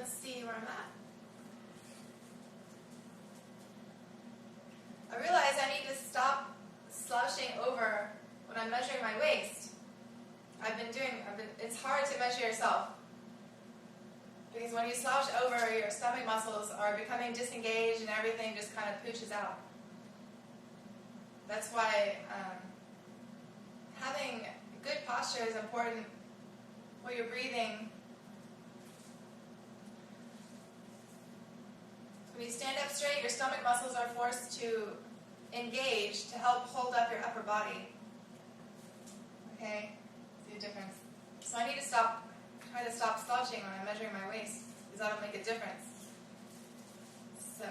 let's see where I'm at. I realize I need to stop slouching over when I'm measuring my waist. It's hard to measure yourself. Because when you slouch over, your stomach muscles are becoming disengaged and everything just kind of pooches out. That's why having good posture is important while you're breathing. When you stand up straight, your stomach muscles are forced to engage to help hold up your upper body. Okay? See the difference? So I need to try to stop slouching when I'm measuring my waist, because that'll make a difference. So,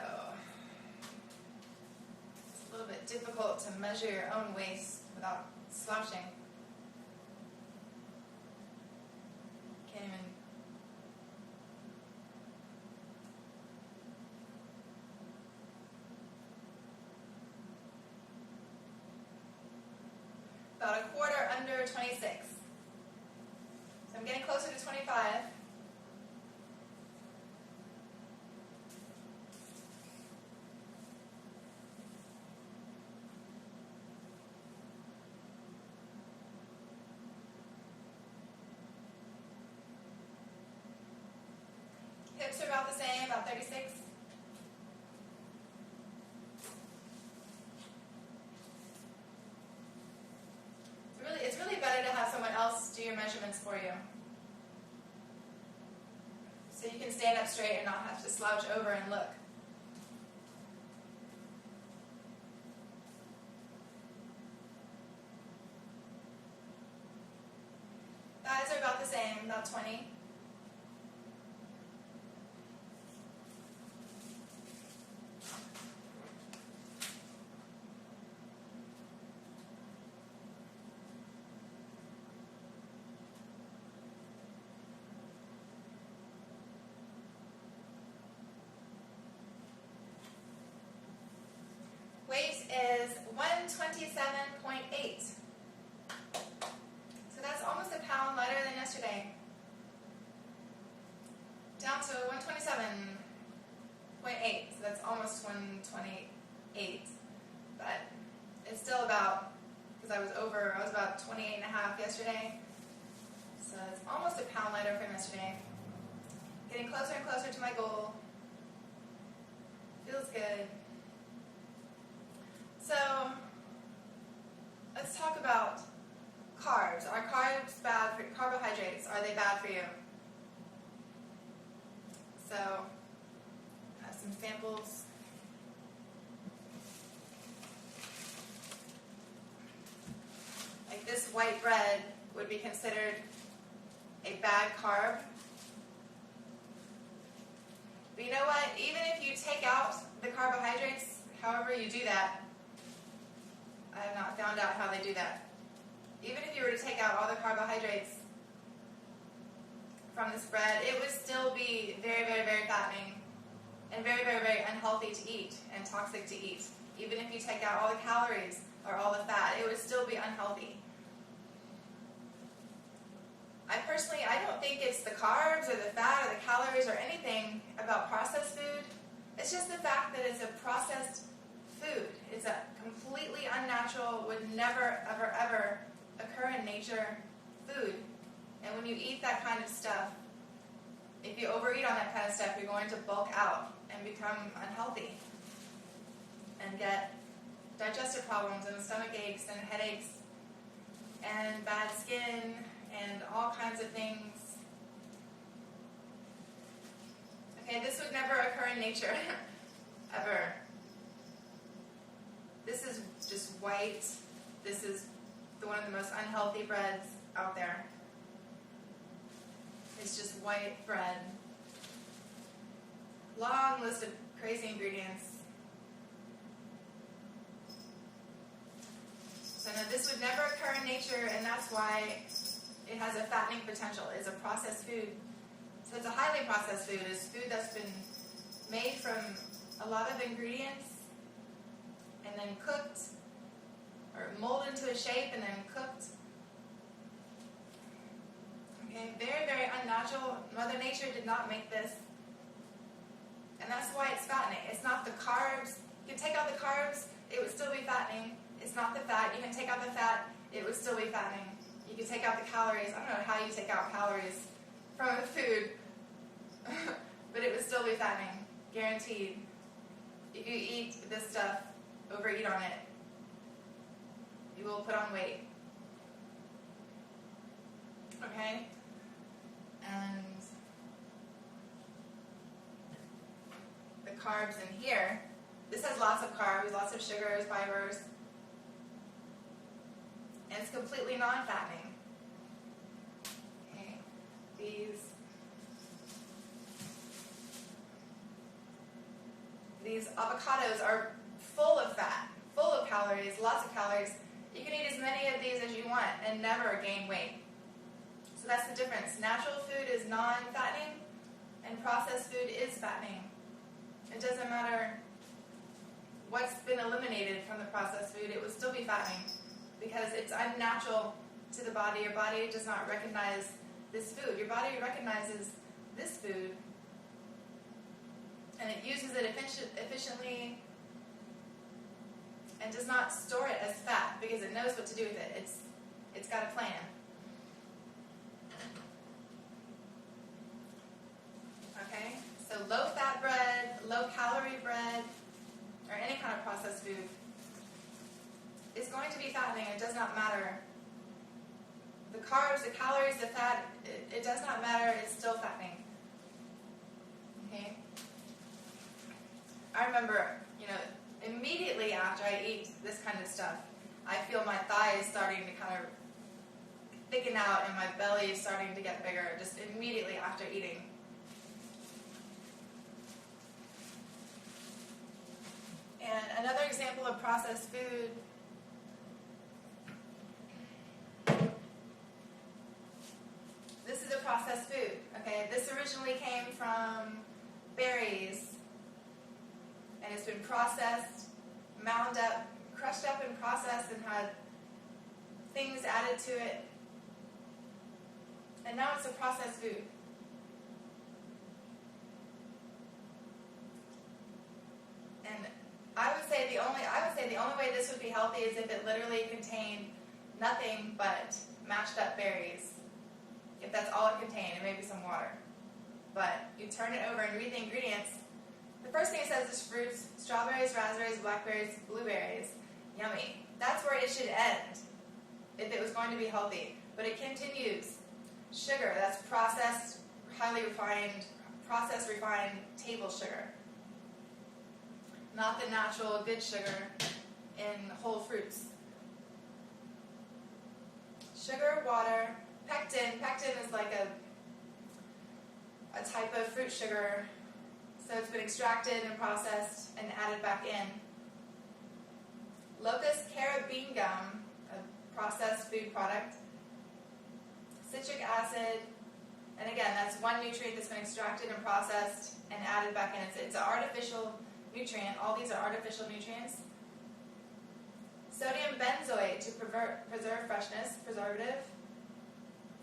it's a little bit difficult to measure your own waist without slouching. Can't even. About a quarter under 26. So I'm getting closer to 25. Hips are about the same, about 36. It's really better to have someone else do your measurements for you. So you can stand up straight and not have to slouch over and look. Thighs are about the same, about 20. Weight is 127.8. So that's almost a pound lighter than yesterday. Down to 127.8. So that's almost 128. But it's still about, because I was about 28 and a half yesterday. So it's almost a pound lighter from yesterday. Getting closer and closer to my goal. Feels good. So, let's talk about carbs. Are carbs bad for carbohydrates? Are they bad for you? So, I have some samples. Like this white bread would be considered a bad carb. But you know what? Even if you take out the carbohydrates, however you do that, I have not found out how they do that. Even if you were to take out all the carbohydrates from this bread, it would still be very, very, very fattening and very, very, very unhealthy to eat and toxic to eat. Even if you take out all the calories or all the fat, it would still be unhealthy. I don't think it's the carbs or the fat or the calories or anything about processed food. It's just the fact that it's a processed food. It's a completely unnatural, would never, ever, ever occur in nature food. And when you eat that kind of stuff, if you overeat on that kind of stuff, you're going to bulk out and become unhealthy and get digestive problems and stomach aches and headaches and bad skin and all kinds of things. Okay, this would never occur in nature, ever. This is just white. This is one of the most unhealthy breads out there. It's just white bread. Long list of crazy ingredients. So no, this would never occur in nature, and that's why it has a fattening potential. It's a processed food. So it's a highly processed food. It's food that's been made from a lot of ingredients and then cooked, or molded into a shape and then cooked. Okay, very, very unnatural. Mother Nature did not make this. And that's why it's fattening. It's not the carbs. You can take out the carbs, it would still be fattening. It's not the fat. You can take out the fat, it would still be fattening. You can take out the calories. I don't know how you take out calories from a food, but it would still be fattening, guaranteed. If you eat this stuff, overeat on it, you will put on weight. Okay? And the carbs in here, this has lots of carbs, lots of sugars, fibers, and it's completely non-fattening. Okay? These avocados are full of fat, full of calories, lots of calories. You can eat as many of these as you want and never gain weight. So that's the difference. Natural food is non-fattening, and processed food is fattening. It doesn't matter what's been eliminated from the processed food, it would still be fattening because it's unnatural to the body. Your body does not recognize this food. Your body recognizes this food, and it uses it efficiently and does not store it as fat because it knows what to do with it. It's got a plan. Okay? So low-fat bread, low-calorie bread, or any kind of processed food is going to be fattening. It does not matter. The carbs, the calories, the fat, it does not matter. It's still fattening. Okay? I remember, immediately after I eat this kind of stuff, I feel my thighs starting to kind of thicken out and my belly is starting to get bigger, just immediately after eating. And another example of processed food this is a processed food, okay? This originally came from berries, and it's been processed, mound up, crushed up and processed and had things added to it. And now it's a processed food. And I would say the only way this would be healthy is if it literally contained nothing but mashed up berries. If that's all it contained, and maybe some water. But you turn it over and read the ingredients. The first thing it says is fruits: strawberries, raspberries, blackberries, blueberries. Yummy. That's where it should end if it was going to be healthy. But it continues. Sugar, that's processed, highly refined, processed refined table sugar. Not the natural good sugar in whole fruits. Sugar, water, pectin. Pectin is like a type of fruit sugar. So it's been extracted and processed and added back in. Locust carabine gum, a processed food product. Citric acid, and again, that's one nutrient that's been extracted and processed and added back in. It's an artificial nutrient. All these are artificial nutrients. Sodium benzoate to preserve freshness, preservative.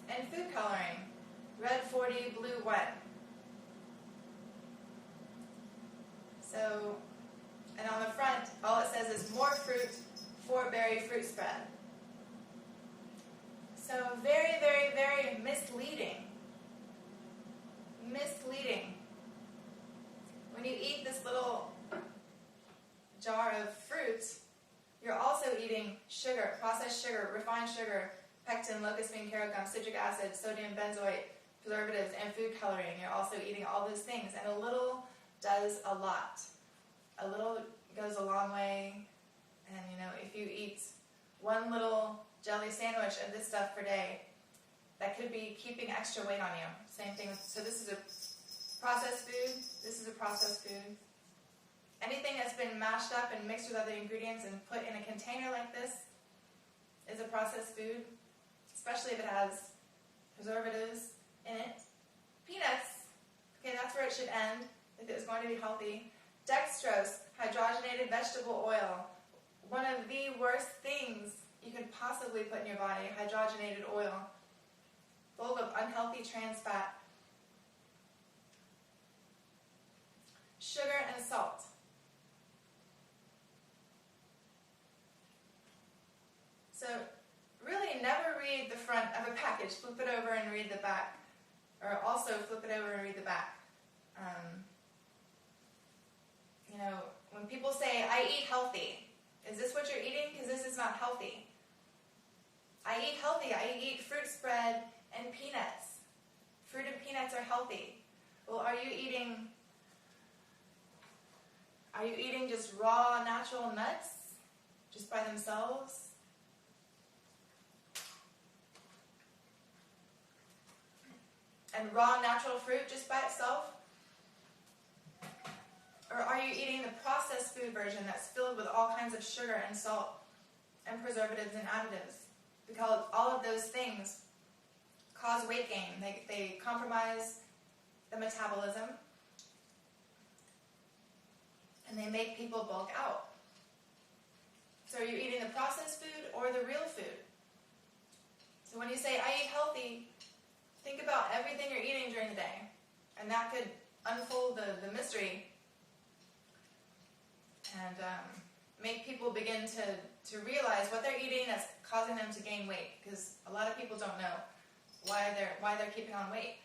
And food coloring, red 40, blue 1. So, and on the front, all it says is more fruit, 4-berry fruit spread. So very, very, very misleading. Misleading. When you eat this little jar of fruit, you're also eating sugar, processed sugar, refined sugar, pectin, locust bean, carogum, citric acid, sodium benzoate, preservatives, and food coloring. You're also eating all those things, and a little does a lot. A little goes a long way, and if you eat one little jelly sandwich of this stuff per day, that could be keeping extra weight on you. Same thing. So this is a processed food. This is a processed food. Anything that's been mashed up and mixed with other ingredients and put in a container like this is a processed food, especially if it has preservatives in it. Peanuts, okay, that's where it should end if it was going to be healthy. Dextrose, hydrogenated vegetable oil, one of the worst things you could possibly put in your body, hydrogenated oil, full of unhealthy trans fat. sugar, and salt. So really never read the front of a package. Flip it over and read the back. Or also flip it over and read the back. When people say, I eat healthy, is this what you're eating? Because this is not healthy. I eat healthy. I eat fruit spread and peanuts. Fruit and peanuts are healthy. Well, are you eating just raw natural nuts just by themselves? And raw natural fruit just by itself? Or are you eating the processed food version that's filled with all kinds of sugar and salt and preservatives and additives? Because all of those things cause weight gain. They compromise the metabolism, and they make people bulk out. So are you eating the processed food or the real food? So when you say, I eat healthy, think about everything you're eating during the day, and that could unfold the mystery and make people begin to realize what they're eating that's causing them to gain weight, because a lot of people don't know why they're keeping on weight.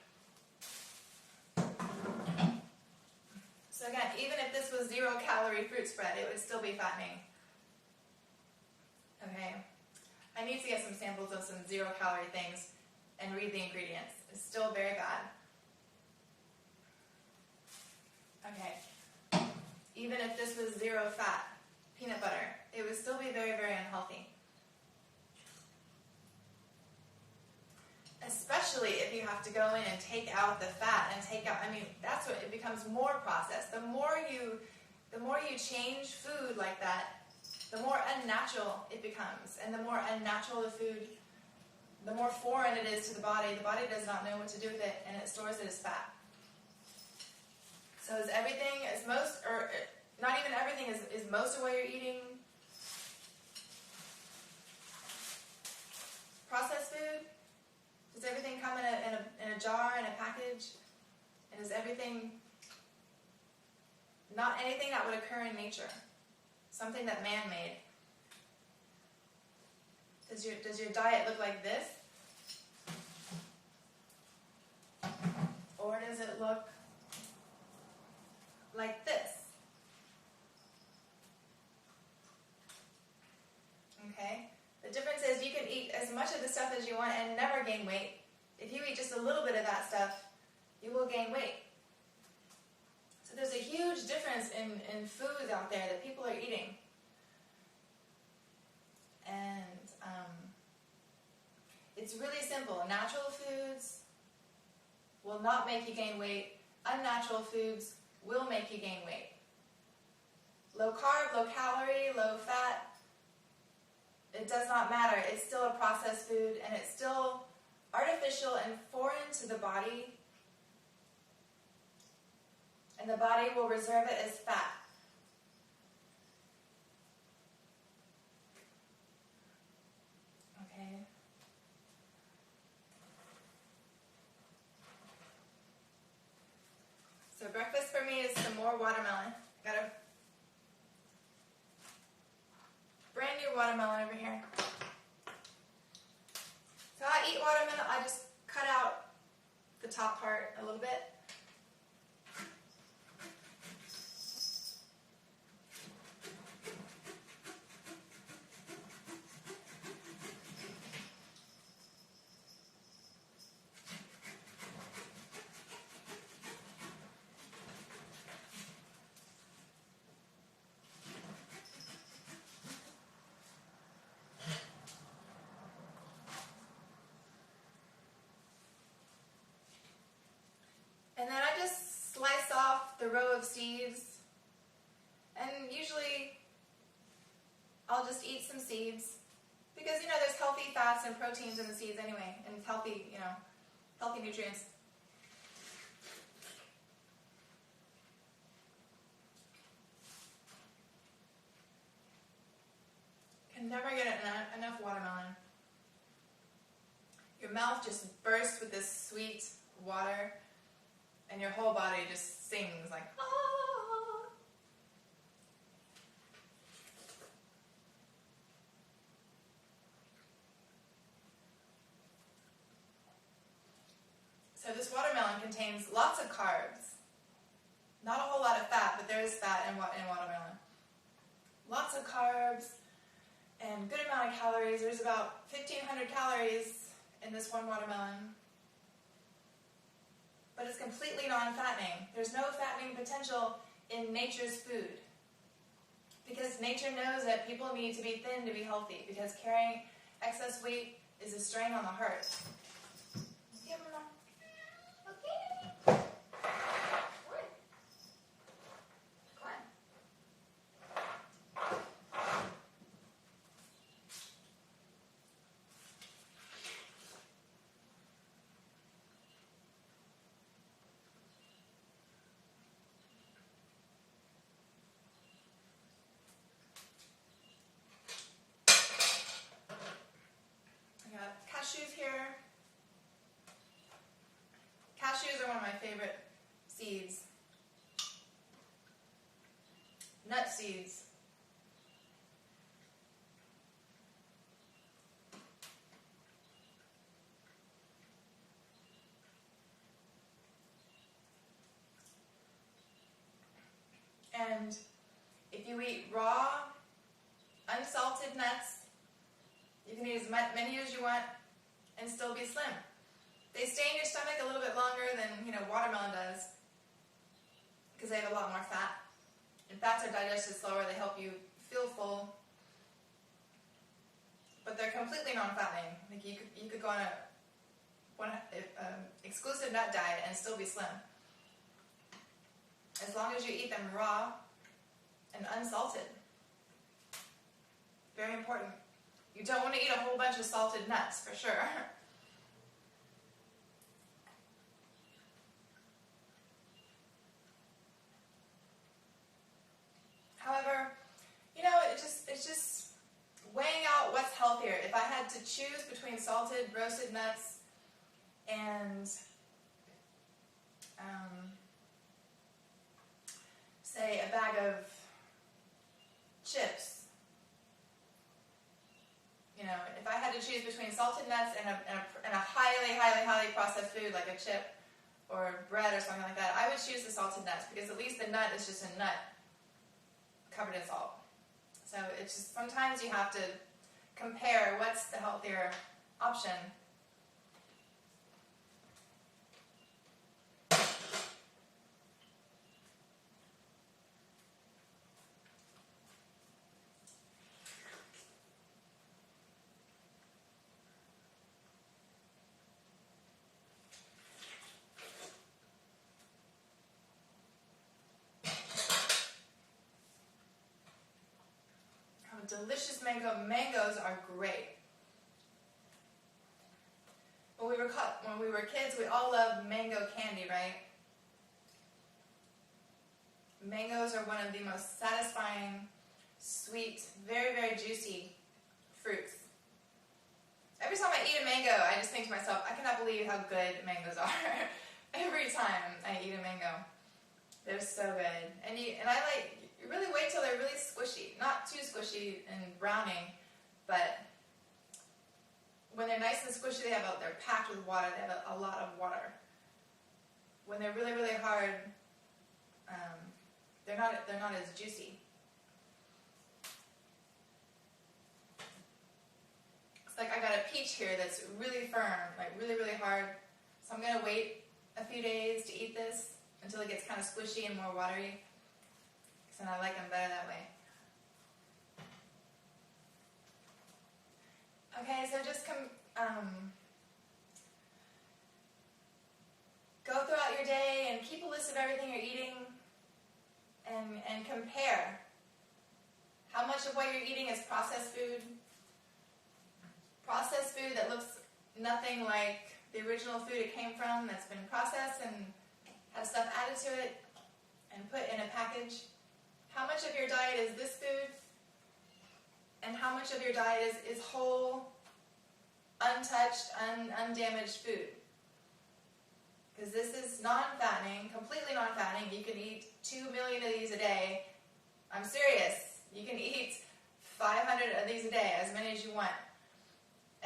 So again, even if this was 0-calorie fruit spread, it would still be fattening. Okay, I need to get some samples of some 0-calorie things and read the ingredients. It's still very bad. Okay, even if this was 0 fat peanut butter, it would still be very, very unhealthy. Especially if you have to go in and take out the fat and that's what it becomes more processed. The more you change food like that, the more unnatural it becomes. And the more unnatural the food, the more foreign it is to the body. The body does not know what to do with it, and it stores it as fat. So is everything, not even everything, is most of what you're eating processed food? Does everything come in a jar, in a package? And is everything not anything that would occur in nature? Something that man made? Does your diet look like this? Or does it look like this? Okay? The difference is you can eat as much of the stuff as you want and never gain weight. If you eat just a little bit of that stuff, you will gain weight. So there's a huge difference in foods out there that people are eating. And it's really simple. Natural foods will not make you gain weight. Unnatural foods will make you gain weight. Low carb, low calorie, low fat, it does not matter. It's still a processed food, and it's still artificial and foreign to the body, and the body will reserve it as fat. Okay. So breakfast for me is some more watermelon. Got a brand new watermelon over here. So I eat watermelon, I just cut out the top part a little bit. And then I just slice off the row of seeds, and usually I'll just eat some seeds, because there's healthy fats and proteins in the seeds anyway, and healthy, healthy nutrients. Can never get enough watermelon. Your mouth just bursts with this sweet water, and your whole body just sings like, ah. contains lots of carbs. Not a whole lot of fat, but there is fat in watermelon. Lots of carbs and good amount of calories. There's about 1,500 calories in this one watermelon. But it's completely non-fattening. There's no fattening potential in nature's food. Because nature knows that people need to be thin to be healthy, because carrying excess weight is a strain on the heart. Yeah, Mama. Okay. Come on. Come on. I got cashews here. Cashews are one of my favorite seeds. Nut seeds. And if you eat raw, unsalted nuts, you can eat as many as you want and still be slim. They stay in your stomach a little bit longer than, watermelon does, because they have a lot more fat. And fats are digested slower, they help you feel full. But they're completely non-fattening. Like you could go on a exclusive nut diet and still be slim. As long as you eat them raw and unsalted. Very important. You don't want to eat a whole bunch of salted nuts, for sure. However, it's just weighing out what's healthier. If I had to choose between salted, roasted nuts and, say, a bag of chips, if I had to choose between salted nuts and a highly, highly, highly processed food like a chip or bread or something like that, I would choose the salted nuts, because at least the nut is just a nut covered in salt. So it's just, sometimes you have to compare what's the healthier option. Delicious mango. Mangoes are great. When we were kids, we all loved mango candy, right? Mangoes are one of the most satisfying, sweet, very, very juicy fruits. Every time I eat a mango, I just think to myself, I cannot believe how good mangoes are. Every time I eat a mango. They're so good. And you really wait till they're really squishy. Not too squishy and browning, but when they're nice and squishy, they're packed with water. They have a lot of water. When they're really, really hard, they're not as juicy. It's like I got a peach here that's really firm, like really, really hard. So I'm going to wait a few days to eat this until it gets kind of squishy and more watery. And I like them better that way. Okay, so just go throughout your day and keep a list of everything you're eating and compare. How much of what you're eating is processed food? Processed food that looks nothing like the original food it came from, that's been processed and has stuff added to it and put in a package. How much of your diet is this food? And how much of your diet is whole, untouched, undamaged food? Because this is non-fattening, completely non-fattening. You can eat 2 million of these a day. I'm serious. You can eat 500 of these a day, as many as you want.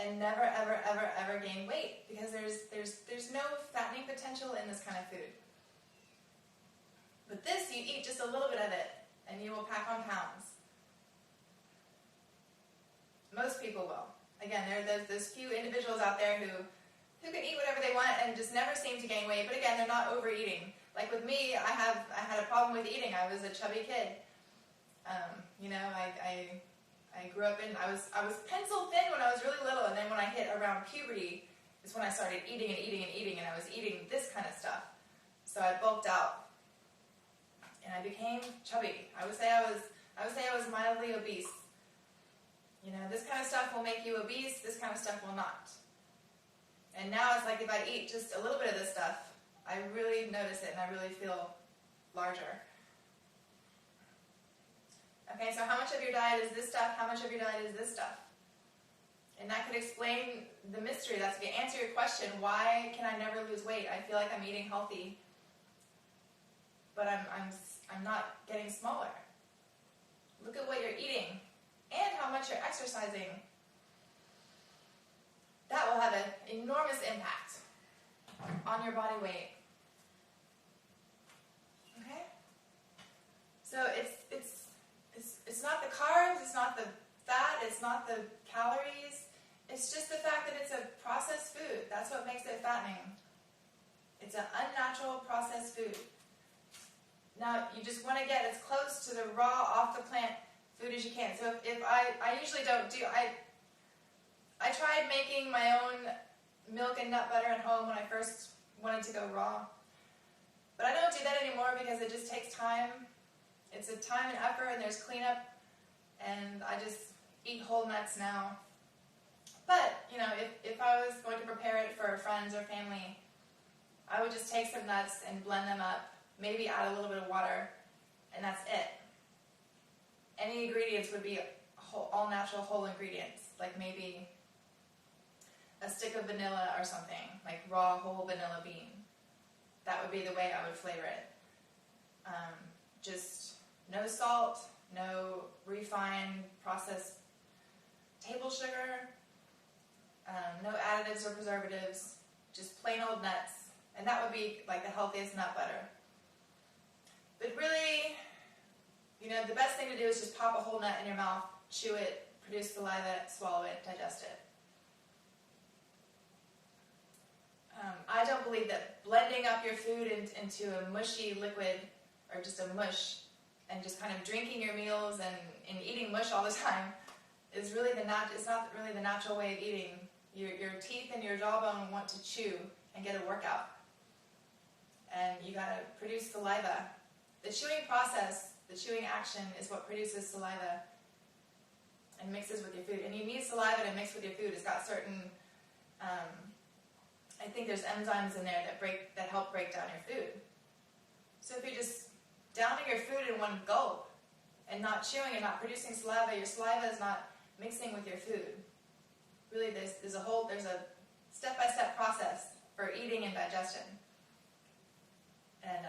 and never, ever, ever, ever gain weight, because there's no fattening potential in this kind of food. But this, you eat just a little bit of it, and you will pack on pounds. Most people will. Again, there are those few individuals out there who can eat whatever they want and just never seem to gain weight, but again, they're not overeating. Like with me, I had a problem with eating. I was a chubby kid. I grew up I was pencil thin when I was really little, and then when I hit around puberty is when I started eating and eating and eating, and I was eating this kind of stuff. So I bulked out, and I became chubby. I would say I was mildly obese. This kind of stuff will make you obese. This kind of stuff will not. And now it's like if I eat just a little bit of this stuff, I really notice it and I really feel larger. Okay, so how much of your diet is this stuff? How much of your diet is this stuff? And that could explain the mystery. That's going to answer your question, why can I never lose weight? I feel like I'm eating healthy, but I'm not getting smaller. Look at what you're eating and how much you're exercising. That will have an enormous impact on your body weight. Okay? So it's not the carbs, it's not the fat, it's not the calories. It's just the fact that it's a processed food. That's what makes it fattening. It's an unnatural processed food. Now, you just want to get as close to the raw, off-the-plant food as you can. So if I usually don't do... I tried making my own milk and nut butter at home when I first wanted to go raw. But I don't do that anymore because it just takes time. It's a time and effort, and there's cleanup. And I just eat whole nuts now. But, if I was going to prepare it for friends or family, I would just take some nuts and blend them up, maybe add a little bit of water, and that's it. Any ingredients would be all natural whole ingredients, like maybe a stick of vanilla or something, like raw whole vanilla bean. That would be the way I would flavor it. Just no salt, no refined processed table sugar, no additives or preservatives, just plain old nuts. And that would be like the healthiest nut butter. But really, the best thing to do is just pop a whole nut in your mouth, chew it, produce saliva, swallow it, digest it. I don't believe that blending up your food into a mushy liquid, or just a mush, and just kind of drinking your meals and eating mush all the time is really it's not really the natural way of eating. Your teeth and your jawbone want to chew and get a workout. And you got to produce saliva. The chewing process, the chewing action is what produces saliva and mixes with your food. And you need saliva to mix with your food. It's got certain, I think there's enzymes in there that help break down your food. So if you're just downing your food in one gulp and not chewing and not producing saliva, your saliva is not mixing with your food. Really, there's a step-by-step process for eating and digestion. And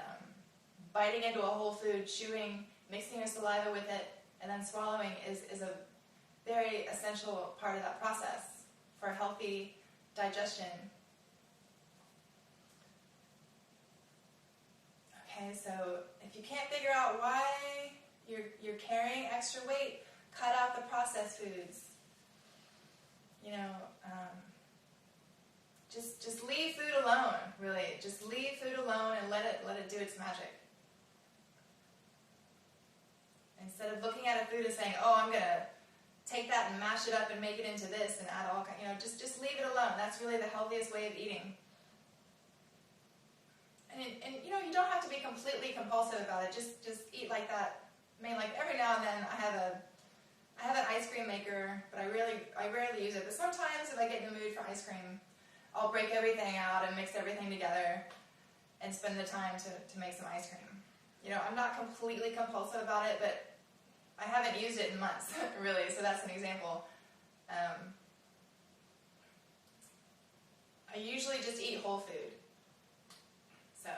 biting into a whole food, chewing, mixing your saliva with it, and then swallowing is a very essential part of that process for healthy digestion. Okay, so if you can't figure out why you're carrying extra weight, cut out the processed foods. Just leave food alone, really. Just leave food alone and let it do its magic. Instead of looking at a food and saying, oh, I'm going to take that and mash it up and make it into this and add all kinds, just leave it alone. That's really the healthiest way of eating. And you don't have to be completely compulsive about it. Just eat like that. I mean, like every now and then I have an ice cream maker, but I rarely use it. But sometimes if I get in the mood for ice cream, I'll break everything out and mix everything together and spend the time to make some ice cream. I'm not completely compulsive about it, but I haven't used it in months, really, so that's an example. I usually just eat whole food. So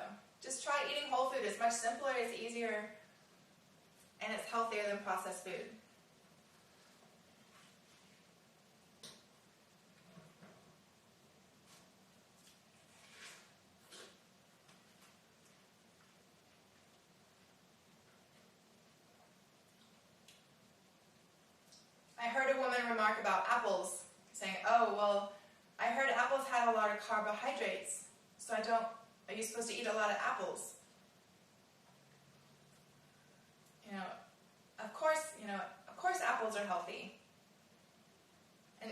just try eating whole food. It's much simpler, it's easier, and it's healthier than processed food. a remark about apples, saying, oh, well, I heard apples had a lot of carbohydrates, so are you supposed to eat a lot of apples? Of course apples are healthy. And,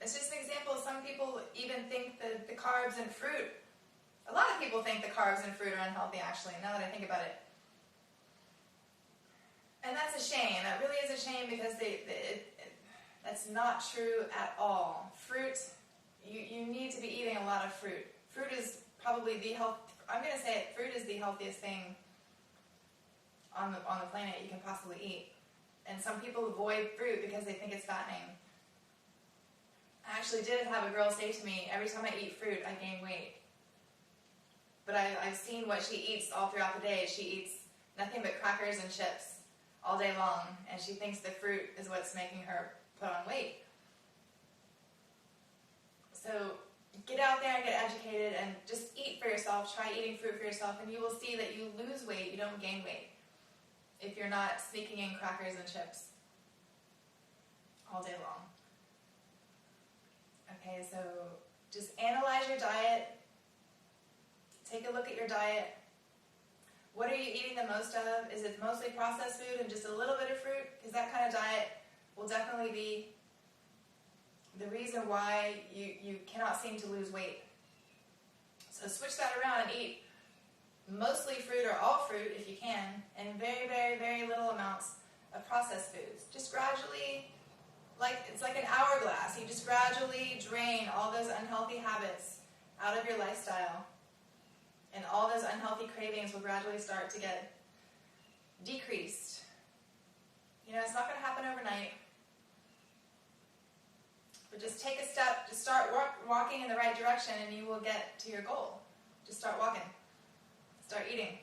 it's just an example. Some people even think that the carbs in fruit, a lot of people think the carbs in fruit are unhealthy, actually, now that I think about it. And that's a shame. That really is a shame, because that's not true at all. Fruit, you need to be eating a lot of fruit. Fruit is probably I'm going to say it, fruit is the healthiest thing on the planet you can possibly eat. And some people avoid fruit because they think it's fattening. I actually did have a girl say to me, every time I eat fruit, I gain weight. But I've seen what she eats all throughout the day. She eats nothing but crackers and chips all day long, and she thinks the fruit is what's making her put on weight. So get out there and get educated and just eat for yourself. Try eating fruit for yourself, and you will see that you lose weight, you don't gain weight, if you're not sneaking in crackers and chips all day long. Okay, so just analyze your diet. Take a look at your diet. What are you eating the most of? Is it mostly processed food and just a little bit of fruit? Because that kind of diet will definitely be the reason why you cannot seem to lose weight. So switch that around and eat mostly fruit or all fruit if you can, and very, very, very little amounts of processed foods. Just gradually, it's like an hourglass. You just gradually drain all those unhealthy habits out of your lifestyle, and all those unhealthy cravings will gradually start to get decreased. It's not going to happen overnight. But just take a step, just start walking in the right direction, and you will get to your goal. Just start walking. Start eating.